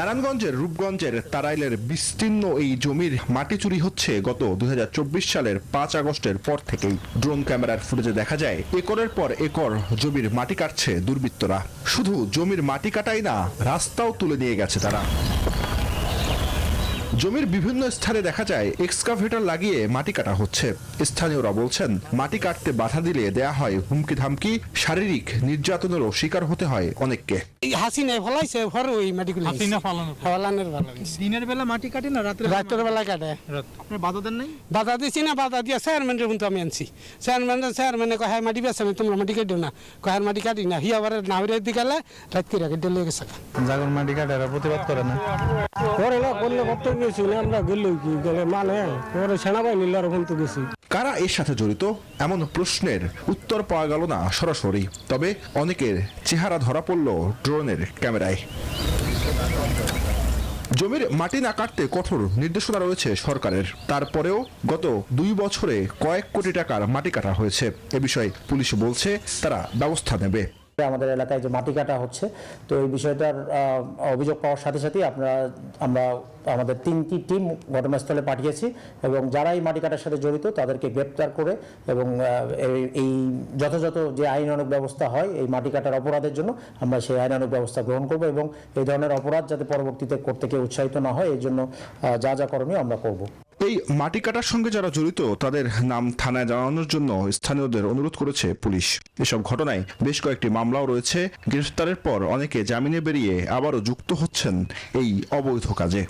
নারায়ণগঞ্জের রূপগঞ্জের তারাইলের বিস্তীর্ণ এই জমির মাটি চুরি হচ্ছে গত 2024 সালের 5 আগস্টের পর থেকেই। ড্রোন ক্যামেরার ফুটেজে দেখা যায় একরের পর একর জমির মাটি কাটছে দুর্বৃত্তরা। শুধু জমির মাটি কাটাই না, রাস্তাও তুলে নিয়ে গেছে তারা। জমির বিভিন্ন স্থানে দেখা যায় এক্সকাভেটর লাগিয়ে মাটি কাটা হচ্ছে। স্থানীয়রা বলছেন, মাটি কাটতে বাধা দিলে দেয়া হয় হুমকি ধামকি, শারীরিক নির্যাতনেরও শিকার হতে হয় অনেককে। হাসিনা ফলাইছে ঘর ওই মাটিগুলো ফলানোর দিনের বেলা মাটি কাটে না রাতের বেলা কাটে। আপনার বাধা দেন নাই? বাধা দিচ্ছি না, বাধা দিয়ে চেয়ারম্যানের কিন্তু আমি আনছি। চেয়ারম্যানে কয় হ্যাঁ মাটি বেছে আমি, তোমরা মাটি কাটো না, কয় হ্যাঁ মাটি কাটি না। হি আবার নাহরের দিকে রাত করে কেটে লেগে গেছে। জাগর মাটি কাটে প্রতিবাদ করে না? করে না, করলে করতে গেছি না, আমরা গেলে কি গেলে মানে পরে সেনাবাহিনী ওরকম তো গেছি। কারা এর সাথে জড়িত এমন প্রশ্নের উত্তর পাওয়া গেল না সরাসরি, তবে অনেকের চেহারা ধরা পড়ল ড্রোনের ক্যামেরায়। জমির মাটি না কাটতে কঠোর নির্দেশনা রয়েছে সরকারের, তারপরেও গত 2 বছরে কয়েক কোটি টাকার মাটি কাটা হয়েছে। এ বিষয়ে পুলিশ বলছে তারা ব্যবস্থা নেবে। আমাদের এলাকায় যে মাটি কাটা হচ্ছে, তো এই বিষয়টার অভিযোগ পাওয়ার সাথে সাথেই আমরা আমাদের 3টি টিম ঘটনাস্থলে পাঠিয়েছি এবং যারা এই মাটি কাটার সাথে জড়িত তাদেরকে গ্রেপ্তার করে এবং এই যথাযথ যে আইনানুগ ব্যবস্থা হয় এই মাটি কাটার অপরাধের জন্য আমরা সেই আইনানুগ ব্যবস্থা গ্রহণ করব এবং এই ধরনের অপরাধ যাতে পরবর্তীতে করতে কেউ উৎসাহিত না হয়, এই জন্য যা যা করণীয় আমরা করব। এই মাটি কাটার সঙ্গে যারা জড়িত তাদের নাম থানায় জানানোর জন্য স্থানীয়দের অনুরোধ করেছে পুলিশ। এসব ঘটনায় বেশ কয়েকটি মামলাও রয়েছে। গ্রেফতারের পর অনেকে জামিনে বেরিয়ে আবারও যুক্ত হচ্ছেন এই অবৈধ কাজে।